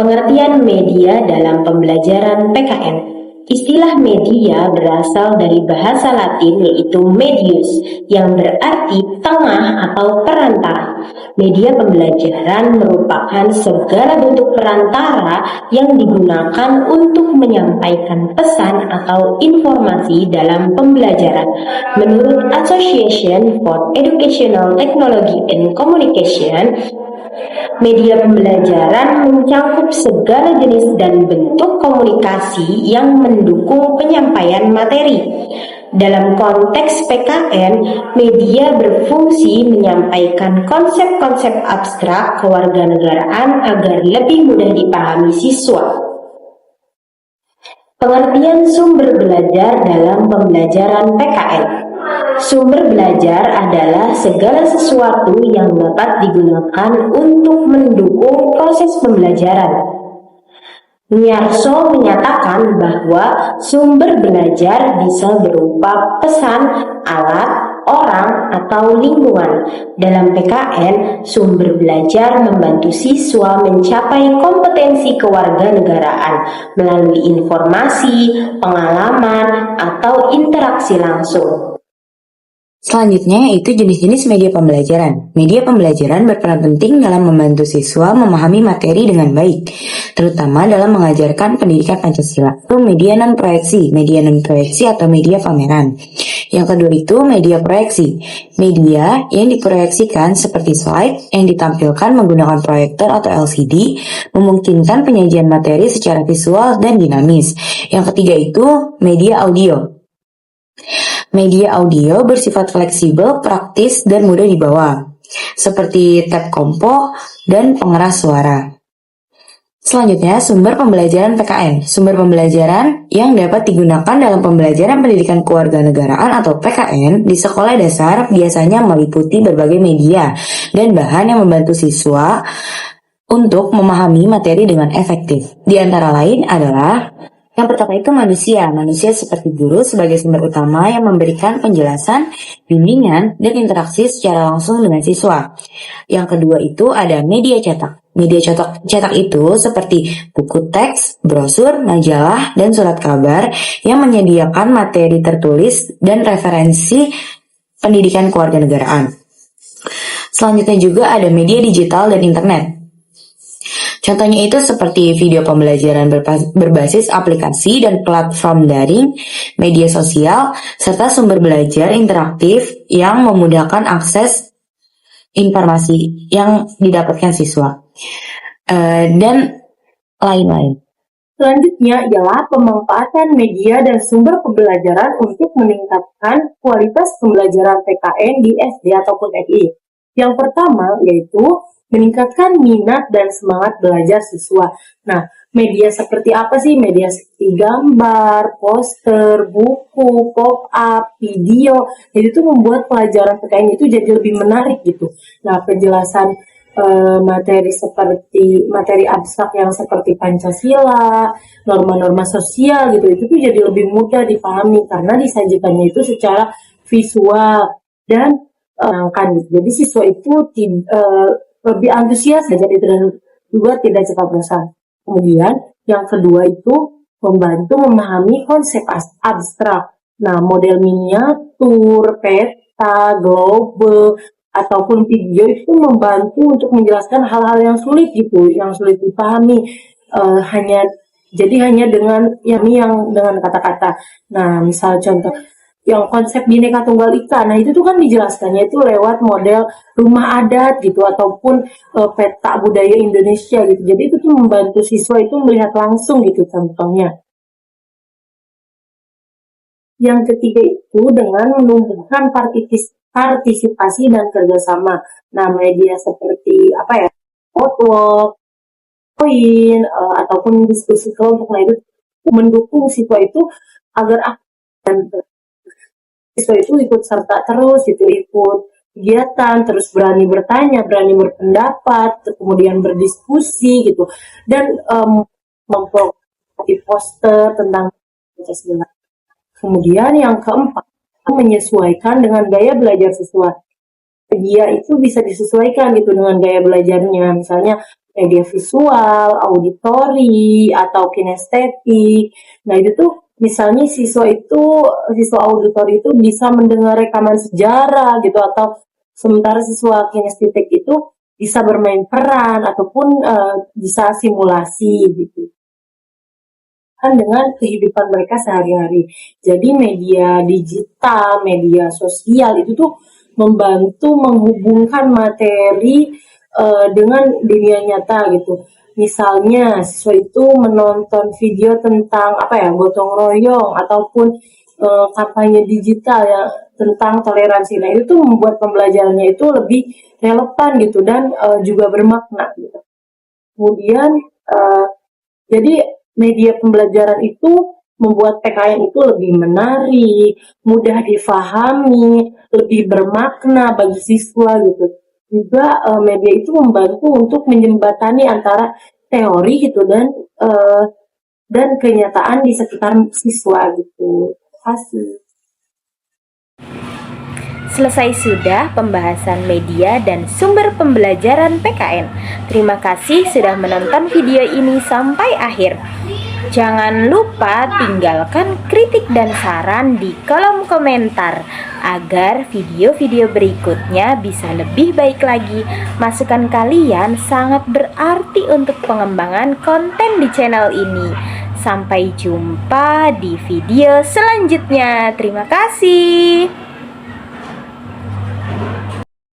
Pengertian media dalam pembelajaran PKN. Istilah media berasal dari bahasa Latin yaitu medius yang berarti tengah atau perantara. Media pembelajaran merupakan segala bentuk perantara yang digunakan untuk menyampaikan pesan atau informasi dalam pembelajaran. Menurut Association for Educational Technology and Communication, media pembelajaran mencakup segala jenis dan bentuk komunikasi yang mendukung penyampaian materi. Dalam konteks PKN, media berfungsi menyampaikan konsep-konsep abstrak kewarganegaraan agar lebih mudah dipahami siswa. Pengertian sumber belajar dalam pembelajaran PKN. Sumber belajar adalah segala sesuatu yang dapat digunakan untuk mendukung proses pembelajaran. Nyarso menyatakan bahwa sumber belajar bisa berupa pesan, alat, orang, atau lingkungan. Dalam PKN, sumber belajar membantu siswa mencapai kompetensi kewarganegaraan melalui informasi, pengalaman, atau interaksi langsung. Selanjutnya yaitu jenis-jenis media pembelajaran. Media pembelajaran berperan penting dalam membantu siswa memahami materi dengan baik, terutama dalam mengajarkan pendidikan Pancasila. Itu media non-proyeksi atau media pameran. Yang kedua itu media proyeksi. Media yang diproyeksikan seperti slide yang ditampilkan menggunakan proyektor atau LCD, memungkinkan penyajian materi secara visual dan dinamis. Yang ketiga itu media audio. Media audio bersifat fleksibel, praktis, dan mudah dibawa, seperti tab kompo dan pengeras suara. Selanjutnya, sumber pembelajaran PKN. Sumber pembelajaran yang dapat digunakan dalam pembelajaran pendidikan kewarganegaraan atau PKN di sekolah dasar biasanya meliputi berbagai media dan bahan yang membantu siswa untuk memahami materi dengan efektif. Di antara lain adalah yang pertama itu manusia seperti guru sebagai sumber utama yang memberikan penjelasan, bimbingan, dan interaksi secara langsung dengan siswa. Yang kedua itu ada media cetak. Media cetak itu seperti buku teks, brosur, majalah, dan surat kabar yang menyediakan materi tertulis dan referensi pendidikan kewarganegaraan. Selanjutnya juga ada media digital dan internet. Contohnya itu seperti video pembelajaran berbasis aplikasi dan platform daring, media sosial, serta sumber belajar interaktif yang memudahkan akses informasi yang didapatkan siswa, dan lain-lain. Selanjutnya ialah pemanfaatan media dan sumber pembelajaran untuk meningkatkan kualitas pembelajaran PKN di SD ataupun TI. Yang pertama yaitu meningkatkan minat dan semangat belajar siswa. Nah, media seperti apa sih? Media seperti gambar, poster, buku, pop-up, video. Jadi itu membuat pelajaran PKN itu jadi lebih menarik gitu. Nah, penjelasan materi abstrak yang seperti Pancasila, norma-norma sosial gitu, itu tuh jadi lebih mudah dipahami karena disajikannya itu secara visual dan jadi siswa itu lebih antusias saja dan juga tidak cepat bosan. Kemudian yang kedua itu membantu memahami konsep abstrak. Nah, model miniatur, peta, globe, ataupun video itu membantu untuk menjelaskan hal-hal yang sulit gitu, yang sulit dipahami. Hanya dengan yang dengan kata-kata. Nah, misal contoh yang konsep Bhinneka Tunggal Ika, nah itu tuh kan dijelaskannya itu lewat model rumah adat gitu ataupun peta budaya Indonesia gitu. Jadi itu tuh membantu siswa itu melihat langsung gitu contohnya. Yang ketiga itu dengan menumbuhkan partisipasi dan kerjasama. Nah, media seperti outlook, poin ataupun diskusi kelompok, nah itu mendukung siswa itu agar siswa itu ikut serta terus, itu ikut kegiatan, terus berani bertanya, berani berpendapat, kemudian berdiskusi gitu, dan memproduksi poster tentang Pancasila. Kemudian yang keempat, menyesuaikan dengan gaya belajar siswa. Media itu bisa disesuaikan gitu dengan gaya belajarnya, misalnya media visual, auditori, atau kinestetik. Nah itu tuh misalnya siswa auditori itu bisa mendengar rekaman sejarah gitu, atau sementara siswa kinestetik itu bisa bermain peran ataupun bisa simulasi gitu kan dengan kehidupan mereka sehari-hari. Jadi media digital, media sosial itu tuh membantu menghubungkan materi dengan dunia nyata gitu. Misalnya siswa itu menonton video tentang gotong royong ataupun kampanye digital yang tentang toleransi. Nah itu tuh membuat pembelajarannya itu lebih relevan gitu dan juga bermakna gitu. Kemudian jadi media pembelajaran itu membuat PKN itu lebih menarik, mudah difahami, lebih bermakna bagi siswa gitu. Juga media itu membantu untuk menjembatani antara teori gitu dan kenyataan di sekitar siswa gitu. Terima kasih. Selesai sudah pembahasan media dan sumber pembelajaran PKN. Terima kasih sudah menonton video ini sampai akhir. Jangan lupa tinggalkan kritik dan saran di kolom komentar agar video-video berikutnya bisa lebih baik lagi. Masukan kalian sangat berarti untuk pengembangan konten di channel ini. Sampai jumpa di video selanjutnya. Terima kasih.